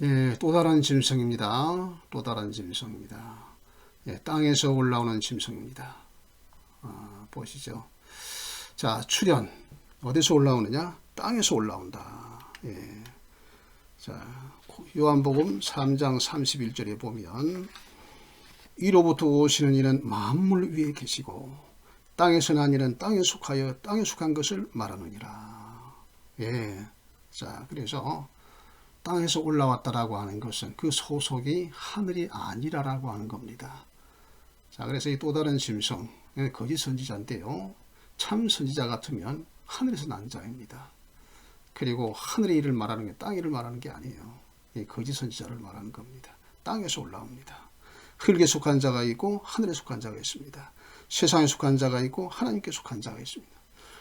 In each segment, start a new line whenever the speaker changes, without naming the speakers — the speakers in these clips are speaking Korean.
예, 또 다른 짐승입니다. 또 다른 짐승입니다. 예, 땅에서 올라오는 짐승입니다. 보시죠. 자, 출현. 어디서 올라오느냐? 땅에서 올라온다. 예. 자, 요한복음 3장 31절에 보면 이로부터 오시는 이는 만물 위에 계시고 땅에서 난 이는 땅에 속하여 땅에 속한 것을 말하느니라. 예. 자, 그래서 땅에서 올라왔다라고 하는 것은 그 소속이 하늘이 아니라라고 하는 겁니다. 자, 그래서 이 또 다른 짐승, 거짓 선지자인데요. 참 선지자 같으면 하늘에서 난 자입니다. 그리고 하늘의 일을 말하는 게 땅 일을 말하는 게 아니에요. 이 거짓 선지자를 말하는 겁니다. 땅에서 올라옵니다. 흙에 속한 자가 있고 하늘에 속한 자가 있습니다. 세상에 속한 자가 있고 하나님께 속한 자가 있습니다.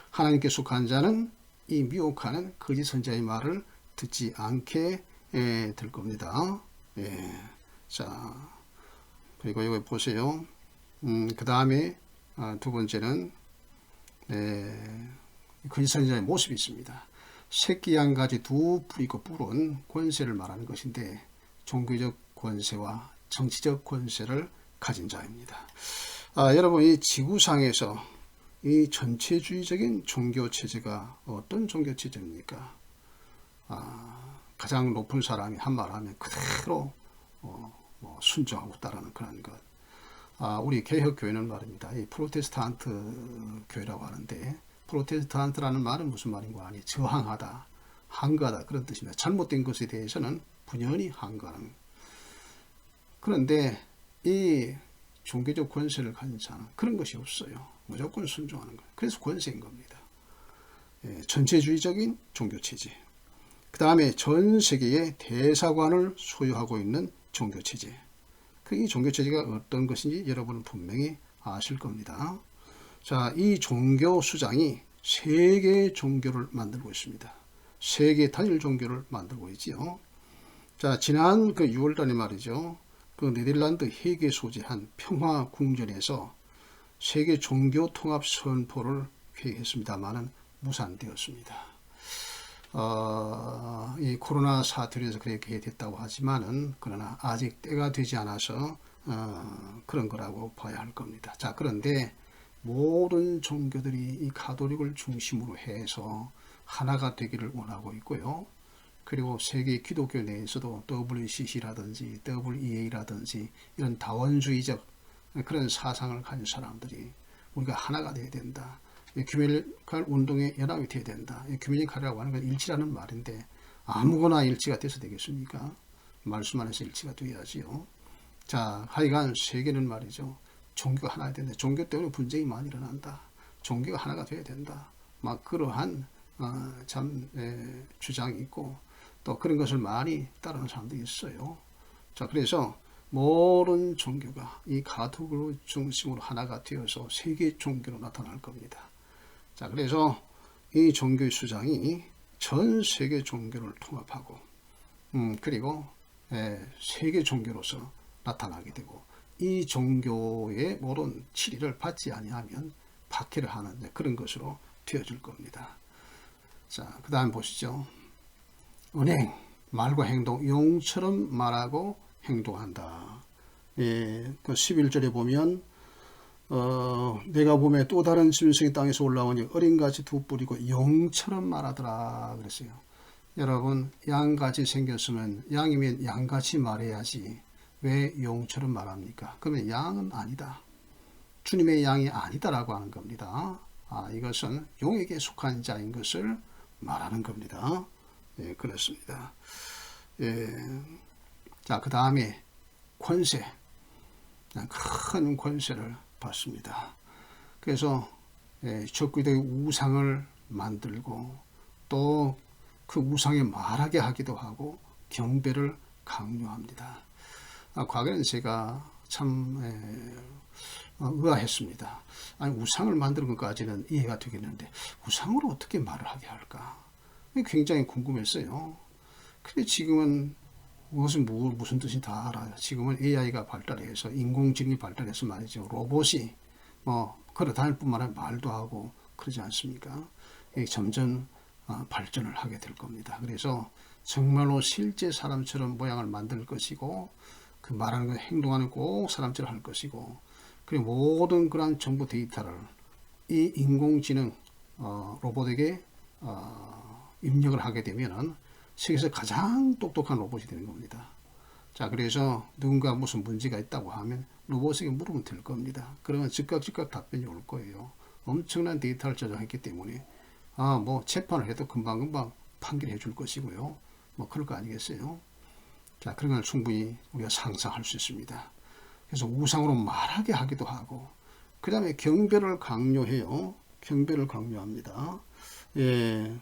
하나님께 속한 자는 이 미혹하는 거짓 선지자의 말을 듣지 않게 될 겁니다. 예. 자, 그리고 여기 보세요. 그 다음에 두 번째는 거짓 선지자의 모습이 있습니다. 새끼 양 가지 두 뿌리고 뿔은 권세를 말하는 것인데 종교적 권세와 정치적 권세를 가진 자입니다. 여러분, 이 지구상에서 이 전체주의적인 종교 체제가 어떤 종교 체제입니까? 가장 높은 사람이 한 말 하면 그대로 순종하고 따르는 그런 것. 우리 개혁교회는 말입니다. 이 프로테스탄트 교회라고 하는데, 프로테스탄트라는 말은 무슨 말인가 하니 저항하다, 항거하다 그런 뜻입니다. 잘못된 것에 대해서는 분연히 항거하는. 그런데 이 종교적 권세를 가진 자는 그런 것이 없어요. 무조건 순종하는 거예요. 그래서 권세인 겁니다. 전체주의적인 종교체제. 그 다음에 전 세계의 대사관을 소유하고 있는 종교체제. 이 종교체제가 어떤 것인지 여러분은 분명히 아실 겁니다. 자, 이 종교 수장이 세계의 종교를 만들고 있습니다. 세계 단일 종교를 만들고 있지요. 자, 지난 6월달에 말이죠. 네덜란드 헤이그에 소재한 평화궁전에서 세계 종교 통합 선포를 회의했습니다만은 무산되었습니다. 이 코로나 사태로 해서 그렇게 됐다고 하지만은 그러나 아직 때가 되지 않아서 그런 거라고 봐야 할 겁니다. 자, 그런데 모든 종교들이 이 가톨릭을 중심으로 해서 하나가 되기를 원하고 있고요. 그리고 세계 기독교 내에서도 WCC라든지 WEA라든지 이런 다원주의적 그런 사상을 가진 사람들이 우리가 하나가 되어야 된다. 규민칼 운동에 연합이 되어야 된다. 규민칼이라고 하는 건 일치라는 말인데 아무거나 일치가 돼서 되겠습니까? 말씀 안에서 일치가 되어야지요. 자, 하여간 세계는 말이죠. 종교가 하나가 된다. 종교 때문에 분쟁이 많이 일어난다. 종교가 하나가 되어야 된다. 막 그러한 주장이 있고 또 그런 것을 많이 따르는 사람들이 있어요. 자, 그래서 모든 종교가 이 가톨릭을 중심으로 하나가 되어서 세계 종교로 나타날 겁니다. 자, 그래서 이 종교의 수장이 전 세계 종교를 통합하고 그리고 세계 종교로서 나타나게 되고 이 종교의 모든 치리를 받지 아니하면 박해를 하는 그런 것으로 되어질 겁니다. 자, 그 다음 보시죠. 은행, 말과 행동, 용처럼 말하고 행동한다. 그 11절에 보면 내가 보면 또 다른 짐승이 땅에서 올라오니 어린같이 두 뿔이고 용처럼 말하더라 그랬어요. 여러분, 양같이 생겼으면 양이면 양같이 말해야지 왜 용처럼 말합니까? 그러면 양은 아니다. 주님의 양이 아니다라고 하는 겁니다. 이것은 용에게 속한 자인 것을 말하는 겁니다. 예, 그렇습니다. 예. 자, 그 다음에 권세. 큰 권세를 받습니다. 그래서 적그리스도의 우상을 만들고 또 그 우상에 말하게 하기도 하고 경배를 강요합니다. 과거에는 제가 참 의아했습니다. 아니, 우상을 만드는 것까지는 이해가 되겠는데 우상으로 어떻게 말을 하게 할까? 굉장히 궁금했어요. 근데 지금은 무슨 뜻인지 다 알아요. 지금은 AI가 발달해서 인공지능이 발달해서 말이죠. 로봇이 걸어다닐 뿐만 아니라 말도 하고 그러지 않습니까? 점점 발전을 하게 될 겁니다. 그래서 정말로 실제 사람처럼 모양을 만들 것이고 그 말하는 것, 행동하는 꼭 사람처럼 할 것이고 그리고 모든 그러한 정보 데이터를 이 인공지능 로봇에게 입력을 하게 되면은 세계에서 가장 똑똑한 로봇이 되는 겁니다. 자, 그래서 누군가 무슨 문제가 있다고 하면 로봇에게 물으면 될 겁니다. 그러면 즉각 답변이 올 거예요. 엄청난 데이터를 저장했기 때문에 뭐 재판을 해도 금방금방 판결해 줄 것이고요. 뭐 그럴 거 아니겠어요? 자, 그런 걸 충분히 우리가 상상할 수 있습니다. 그래서 우상으로 말하게 하기도 하고 그 다음에 경배를 강요해요. 경배를 강요합니다. 예,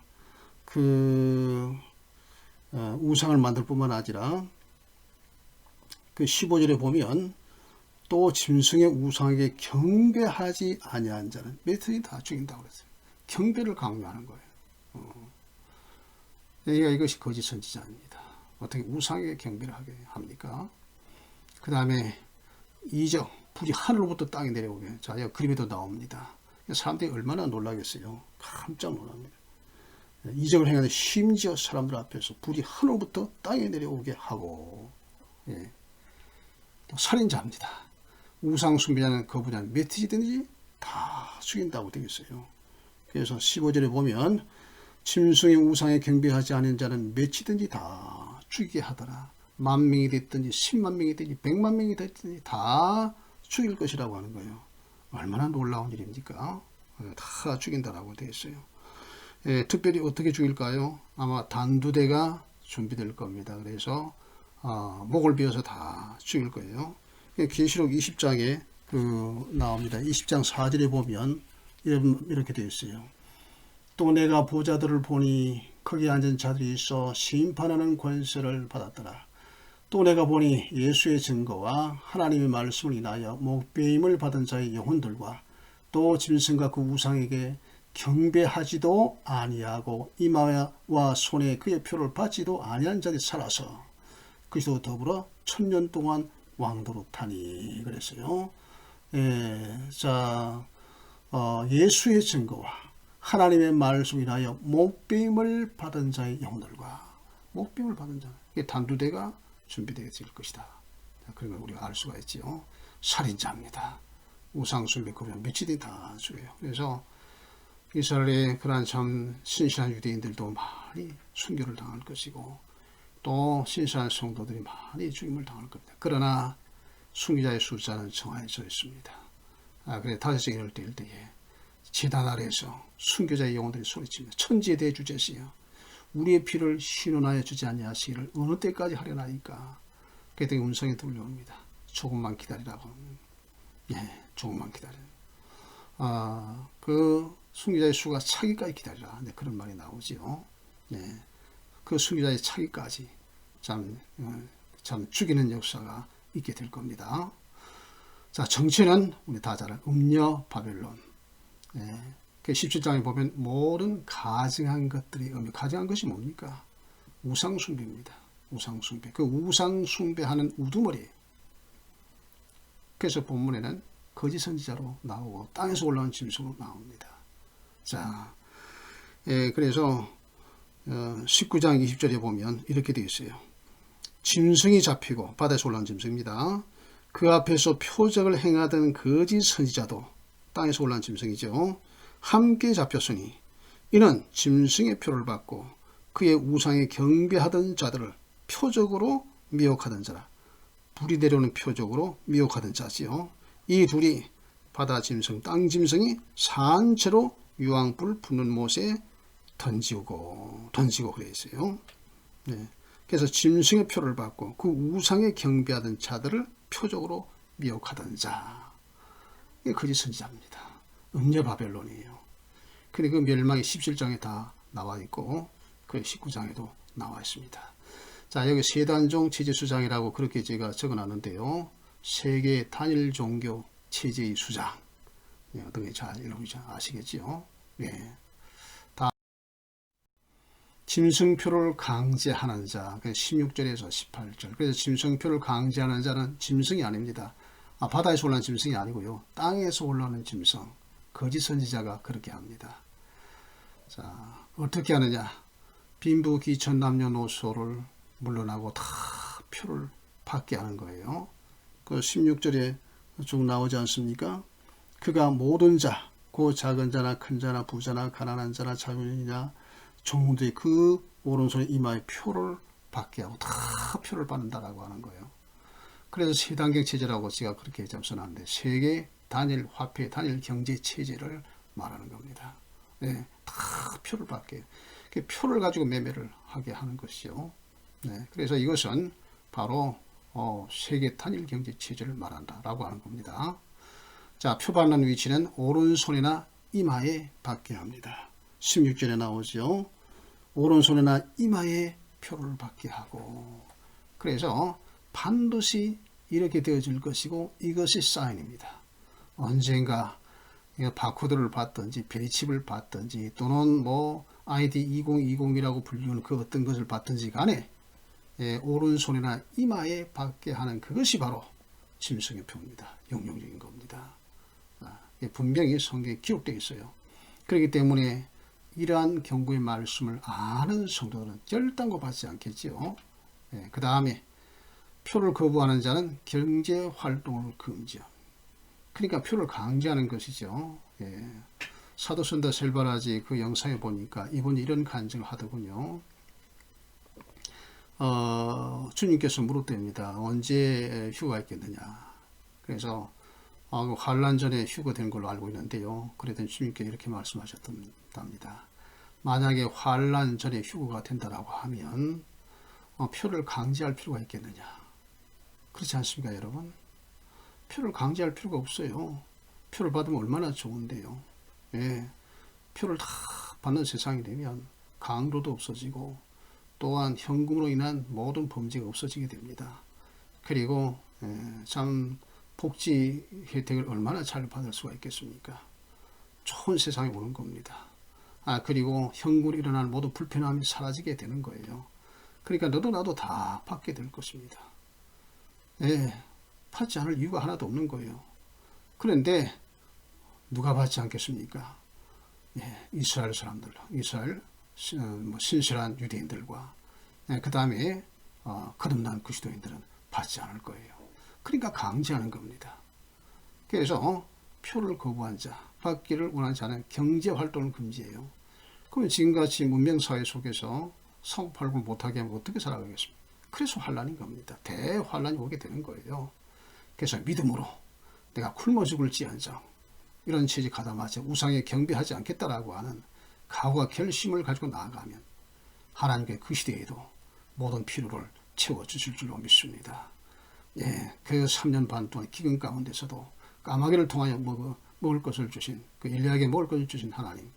우상을 만들 뿐만 아니라 그 15절에 보면 또 짐승의 우상에게 경배하지 아니한 자는 몇천이 다 죽인다고 그랬어요. 경배를 강요하는 거예요. 그러니까 이것이 거짓 선지자입니다. 어떻게 우상에게 경배를 하게 합니까? 그 다음에 이적, 불이 하늘로부터 땅에 내려오게. 자, 그림에도 나옵니다. 사람들이 얼마나 놀라겠어요. 깜짝 놀랍니다. 이적을 행하는 심지어 사람들 앞에서 불이 하늘로부터 땅에 내려오게 하고, 예. 또 살인자입니다. 우상 숭배자는 거부자는 몇이든지 다 죽인다고 되어 있어요. 그래서 15절에 보면 짐승의 우상에 경배하지 않은 자는 몇이든지 다 죽이게 하더라. 10,000명이 됐든지 100,000 명이 됐든지 100만 명이 됐든지 다 죽일 것이라고 하는 거예요. 얼마나 놀라운 일입니까? 다 죽인다라고 되어 있어요. 예, 특별히 어떻게 죽일까요? 아마 단두대가 준비될 겁니다. 그래서 목을 베어서 다 죽일 거예요. 계시록 20장에 나옵니다. 20장 4절에 보면 이렇게 되어 있어요. 또 내가 보자들을 보니 거기 앉은 자들이 있어 심판하는 권세를 받았더라. 또 내가 보니 예수의 증거와 하나님의 말씀을 인하여 목배임을 받은 자의 영혼들과 또 짐승과 그 우상에게 경배하지도 아니하고 이마와 손에 그의 표를 받지도 아니한 자들이 살아서 그리스도 더불어 1000년 동안 왕노릇하니 그랬어요. 자, 예수의 증거와 하나님의 말씀을 인하여 목배임을 받은 자의 영혼들과 목배임을 받은 자, 이게 단두대가 준비되어질 것이다. 그런 걸 우리가 알 수가 있지요. 살인자입니다. 우상숭배 그러면 며칠이 다 죽여요. 그래서 이스라엘의 그러한 참 신실한 유대인들도 많이 순교를 당할 것이고 또 신실한 성도들이 많이 죽임을 당할 겁니다. 그러나 순교자의 숫자는 정해져 있습니다. 그래 다섯째 이럴 때에 제단 아래에서 순교자의 영혼들이 소리칩니다. 천지에 대해 주제시여 우리의 피를 신원하여 주지 아니하시기를 어느 때까지 하려나이까. 그때 음성이 들려옵니다. 조금만 기다리라고. 예, 조금만 기다려. 그 순교자의 수가 차기까지 기다리라. 네, 그런 말이 나오지요. 예, 그 순교자의 차기까지 참 죽이는 역사가 있게 될 겁니다. 자, 정체는 우리 다 잘 아는 음녀 바벨론. 예, 그 17장에 보면 모든 가증한 것들이 가증한 것이 뭡니까? 우상숭배입니다. 우상숭배. 그 우상숭배하는 우두머리. 그래서 본문에는 거짓 선지자로 나오고 땅에서 올라온 짐승으로 나옵니다. 자, 그래서 19장 20절에 보면 이렇게 되어 있어요. 짐승이 잡히고 바다에서 올라온 짐승입니다. 그 앞에서 표적을 행하던 거짓 선지자도 땅에서 올라온 짐승이죠. 함께 잡혔으니 이는 짐승의 표를 받고 그의 우상에 경배하던 자들을 표적으로 미혹하던 자라. 불이 내려오는 표적으로 미혹하던 자지요. 이 둘이 바다 짐승, 땅 짐승이 산채로 유황불 붙는 못에 던지고 그래 있어요. 네. 그래서 짐승의 표를 받고 그 우상에 경배하던 자들을 표적으로 미혹하던 자. 이게 거짓 선지자입니다. 음녀 바벨론이에요. 근데 그 멸망이 17장에 다 나와 있고 그 19장에도 나와 있습니다. 자, 여기 세단종 체제수장이라고 그렇게 제가 적어놨는데요. 세계 단일 종교 체제의 수장. 예, 어떤 게 잘 읽어보지 아시겠지요? 예. 다 짐승표를 강제하는 자. 16절에서 18절. 그래서 짐승표를 강제하는 자는 짐승이 아닙니다. 바다에서 올라오는 짐승이 아니고요. 땅에서 올라오는 짐승. 거짓 선지자가 그렇게 합니다. 자, 어떻게 하느냐? 빈부 기천 남녀노소를 물러나고 다 표를 받게 하는 거예요. 그 16절에 쭉 나오지 않습니까? 그가 모든 자, 그 작은 자나 큰 자나 부자나 가난한 자나 자유인이나 종들이 그 오른손에 이마에 표를 받게 하고 다 표를 받는다라고 하는 거예요. 그래서 세단계 체제라고 제가 그렇게 점선하는데 세계 단일 화폐, 단일 경제 체제를 말하는 겁니다. 네, 다 표를 받게. 표를 가지고 매매를 하게 하는 것이요. 네, 그래서 이것은 바로 세계 단일 경제 체제를 말한다라고 하는 겁니다. 자, 표 받는 위치는 오른손이나 이마에 받게 합니다. 16절에 나오죠. 오른손이나 이마에 표를 받게 하고, 그래서 반드시 이렇게 되어질 것이고 이것이 사인입니다. 언젠가 바코드를 받든지 베리칩을 받든지 또는 뭐 ID 2020이라고 불리는 그 어떤 것을 받든지 간에 오른손이나 이마에 받게 하는 그것이 바로 짐승의 표입니다. 영영적인 겁니다. 분명히 성경에 기록되어 있어요. 그렇기 때문에 이러한 경고의 말씀을 아는 성도들은 결단코 받지 않겠지요. 그 다음에 표를 거부하는 자는 경제활동을 금지합니다. 그러니까 표를 강제하는 것이죠. 사도 선다 셀바라지 그 영상에 보니까 이분이 이런 간증을 하더군요. 주님께서 물었답니다. 언제 휴가 있겠느냐. 그래서 환란 전에 휴거된 걸로 알고 있는데요. 그랬더니 주님께 이렇게 말씀하셨답니다. 만약에 환란 전에 휴거가 된다라고 하면 표를 강제할 필요가 있겠느냐. 그렇지 않습니까, 여러분? 표를 강제할 필요가 없어요. 표를 받으면 얼마나 좋은데요. 표를 다 받는 세상이 되면 강도도 없어지고 또한 현금으로 인한 모든 범죄가 없어지게 됩니다. 그리고 참 복지 혜택을 얼마나 잘 받을 수가 있겠습니까? 좋은 세상이 오는 겁니다. 그리고 현금으로 일어나는 모든 불편함이 사라지게 되는 거예요. 그러니까 너도 나도 다 받게 될 것입니다. 받지 않을 이유가 하나도 없는 거예요. 그런데 누가 받지 않겠습니까? 이스라엘 사람들, 이스라엘 신실한 유대인들과 그 다음에 거듭난 그리스도인들은 받지 않을 거예요. 그러니까 강제하는 겁니다. 그래서 표를 거부한 자, 받기를 원하는 자는 경제활동을 금지해요. 그러면 지금같이 문명사회 속에서 사고팔고를 못하게 하면 어떻게 살아가겠습니까? 그래서 환란인 겁니다. 대환란이 오게 되는 거예요. 그래서 믿음으로 내가 굶어 죽을지언정 이런 체제 가담하지 우상에 경배하지 않겠다라고 하는 각오와 결심을 가지고 나아가면 하나님께 그 시대에도 모든 필요를 채워주실 줄로 믿습니다. 그 3년 반 동안 기근 가운데서도 까마귀를 통하여 먹을 것을 주신 그 일리에게 먹을 것을 주신 하나님,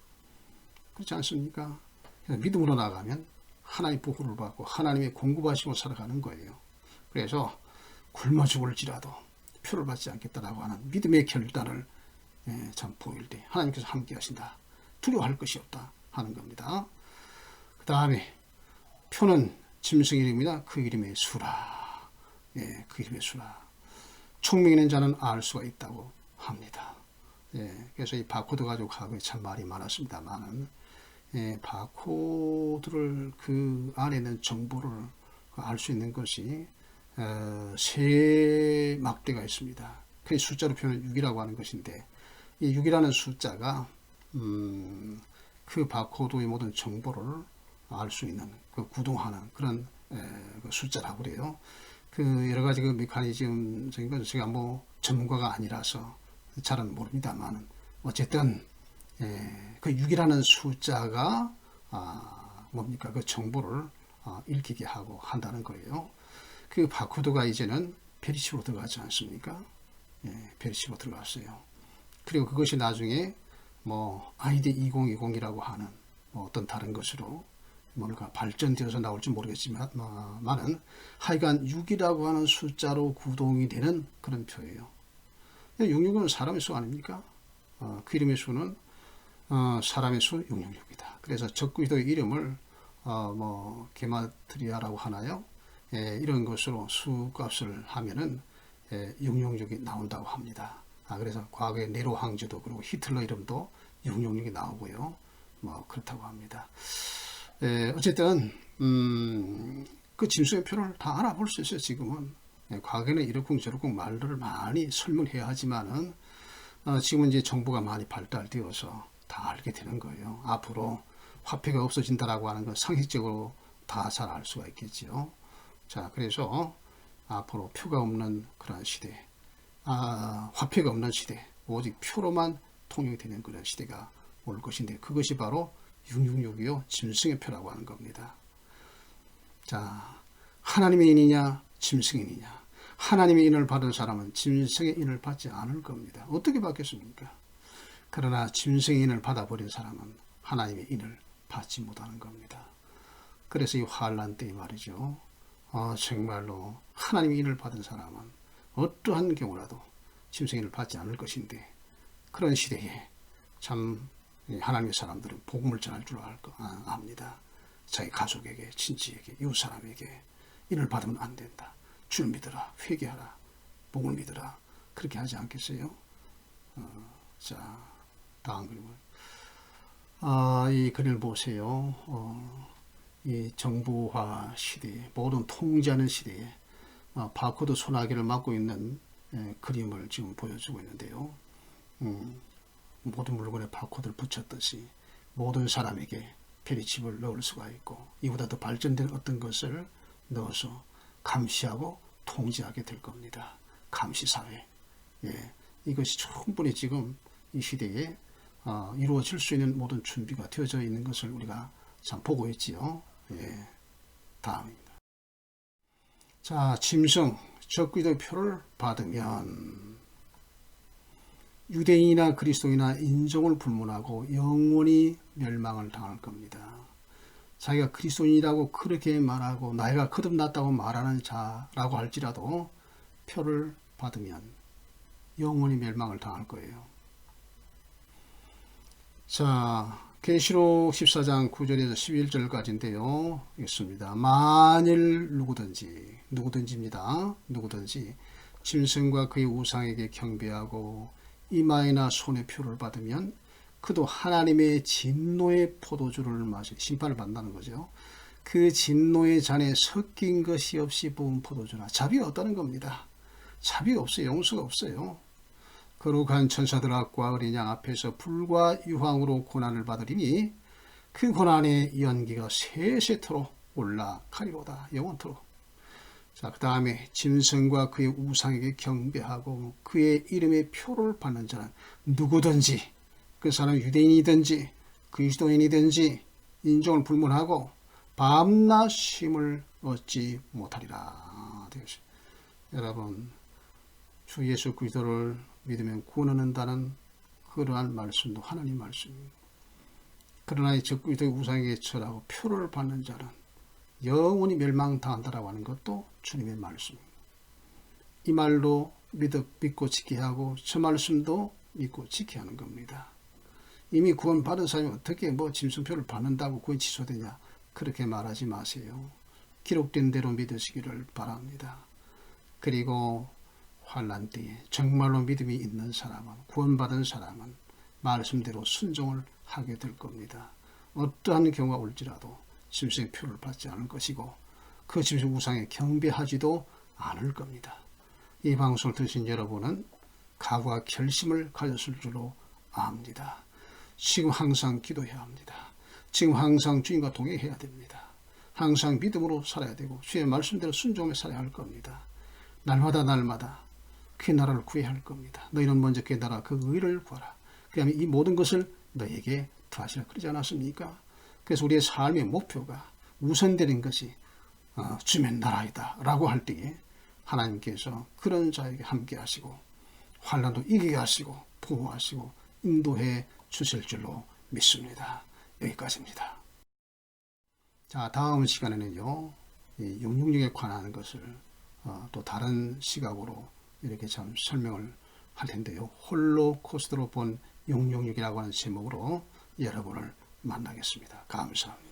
그렇지 않습니까? 그래서 믿음으로 나아가면 하나님의 보호를 받고 하나님의 공급하시고 살아가는 거예요. 그래서 굶어 죽을지라도 표를 받지 않겠다라고 하는 믿음의 결단을 참 보일 때 하나님께서 함께 하신다. 두려워할 것이 없다 하는 겁니다. 그 다음에 표는 짐승 이름이다. 그 이름의 수라. 그 이름의 수라. 총명 있는 자는 알 수가 있다고 합니다. 그래서 이 바코드 가지고 과거에 참 말이 많았습니다만은 바코드를 그 안에 있는 정보를 알 수 있는 것이 세 막대가 있습니다. 그 숫자로 표현은 6이라고 하는 것인데 이 6이라는 숫자가 그 바코드의 모든 정보를 알 수 있는 그 구동하는 그런 그 숫자라고 그래요. 그 여러 가지 그 메커니즘적인 건 제가 뭐 전문가가 아니라서 잘은 모릅니다만 어쨌든 그 6이라는 숫자가 뭡니까 그 정보를 읽히게 하고 한다는 거예요. 그 바코드가 이제는 베리칩으로 들어가지 않습니까? 베리칩으로 들어갔어요. 그리고 그것이 나중에 뭐 ID 2020이라고 하는 뭐 어떤 다른 것으로 뭔가 발전되어서 나올지 모르겠지만은 하여간 6이라고 하는 숫자로 구동이 되는 그런 표예요. 666은 사람의 수 아닙니까? 그 이름의 수는 사람의 수 666이다. 그래서 적그리스도의 이름을 뭐 게마트리아라고 하나요? 이런 것으로 수값을 하면은 666이 나온다고 합니다. 그래서 과거에 네로 황제도 그리고 히틀러 이름도 666이 나오고요. 뭐 그렇다고 합니다. 어쨌든 그 짐승의 표를 다 알아볼 수 있어요. 지금은. 과거에는 이러쿵저러쿵 말들을 많이 설문해야 하지만은 지금은 이제 정보가 많이 발달되어서 다 알게 되는 거예요. 앞으로 화폐가 없어진다라고 하는 건 상식적으로 다 잘 알 수가 있겠죠. 자, 그래서 앞으로 표가 없는 그런 시대, 화폐가 없는 시대, 오직 표로만 통용되는 그런 시대가 올 것인데, 그것이 바로 666이요 짐승의 표라고 하는 겁니다. 자, 하나님의 인이냐 짐승의 인이냐. 하나님의 인을 받은 사람은 짐승의 인을 받지 않을 겁니다. 어떻게 받겠습니까? 그러나 짐승의 인을 받아버린 사람은 하나님의 인을 받지 못하는 겁니다. 그래서 이 환란 때 말이죠. 정말로 하나님의 인을 받은 사람은 어떠한 경우라도 짐승의 인을 받지 않을 것인데, 그런 시대에 참 하나님의 사람들은 복음을 전할 줄 압니다. 자기 가족에게, 친지에게, 이웃 사람에게 인을 받으면 안 된다. 주를 믿어라, 회개하라, 복음을 믿어라. 그렇게 하지 않겠어요? 자, 다음 그림은 이 글을 보세요. 이 정보화 시대에, 모든 통제하는 시대에 바코드 소나기를 맡고 있는 그림을 지금 보여주고 있는데요. 모든 물건에 바코드를 붙였듯이 모든 사람에게 페리칩을 넣을 수가 있고, 이보다 더 발전된 어떤 것을 넣어서 감시하고 통제하게 될 겁니다. 감시사회. 이것이 충분히 지금 이 시대에 이루어질 수 있는 모든 준비가 되어져 있는 것을 우리가 참 보고 있지요. 다음입니다. 자, 짐승, 적그리스도의 표를 받으면 유대인이나 그리스도인이나 인종을 불문하고 영원히 멸망을 당할 겁니다. 자기가 그리스도인이라고 그렇게 말하고 나이가 거듭났다고 말하는 자라고 할지라도 표를 받으면 영원히 멸망을 당할 거예요. 자, 계시록 14장 9절에서 11절까지인데요. 읽습니다. 만일 누구든지입니다. 누구든지 짐승과 그의 우상에게 경배하고 이마에나 손에 표를 받으면 그도 하나님의 진노의 포도주를 마시, 심판을 받는다는 거죠. 그 진노의 잔에 섞인 것이 없이 부은 포도주나, 자비가 없다는 겁니다. 자비가 없어요. 용서가 없어요. 거룩한 천사들 앞과 어린 양 앞에서 불과 유황으로 고난을 받으리니 그 고난의 연기가 세세토록 올라가리로다. 영원토록. 자, 그 다음에 짐승과 그의 우상에게 경배하고 그의 이름의 표를 받는 자는 누구든지, 그 사람이 유대인이든지 그리스도인이든지 인종을 불문하고 밤낮 쉼을 얻지 못하리라. 여러분, 주 예수 그리스도를 믿으면 구원 얻는다는 그러한 말씀도 하나님 말씀입니다. 그러나 이 적그리스도의 우상에게 절하고 표를 받는 자는 영원히 멸망당한다라고 하는 것도 주님의 말씀입니다. 이 말로 믿고 지켜야 하고 저 말씀도 믿고 지켜야 하는 겁니다. 이미 구원 받은 사람이 어떻게 짐승표를 받는다고 구원이 취소되냐, 그렇게 말하지 마세요. 기록된 대로 믿으시기를 바랍니다. 그리고 환난 때에 정말로 믿음이 있는 사람은, 구원받은 사람은 말씀대로 순종을 하게 될 겁니다. 어떠한 경우가 올지라도 짐승의 표를 받지 않을 것이고 그 짐승 우상에 경배하지도 않을 겁니다. 이 방송을 들으신 여러분은 각오와 결심을 가졌을 줄로 압니다. 지금 항상 기도해야 합니다. 지금 항상 주님과 동행해야 됩니다. 항상 믿음으로 살아야 되고 주의 말씀대로 순종해 살아야 할 겁니다. 날마다 그의 나라를 구해야 할 겁니다. 너희는 먼저 그의 나라 그 의를 구하라. 그다음에 이 모든 것을 너에게 더하시라. 그러지 않았습니까? 그래서 우리의 삶의 목표가 우선되는 것이 주의 나라이다 라고 할 때에 하나님께서 그런 자에게 함께 하시고 환난도 이기게 하시고 보호하시고 인도해 주실 줄로 믿습니다. 여기까지입니다. 자, 다음 시간에는요, 이 666에 관한 것을 또 다른 시각으로 이렇게 참 설명을 할 텐데요. 홀로코스트로 본 666이라고 하는 제목으로 여러분을 만나겠습니다. 감사합니다.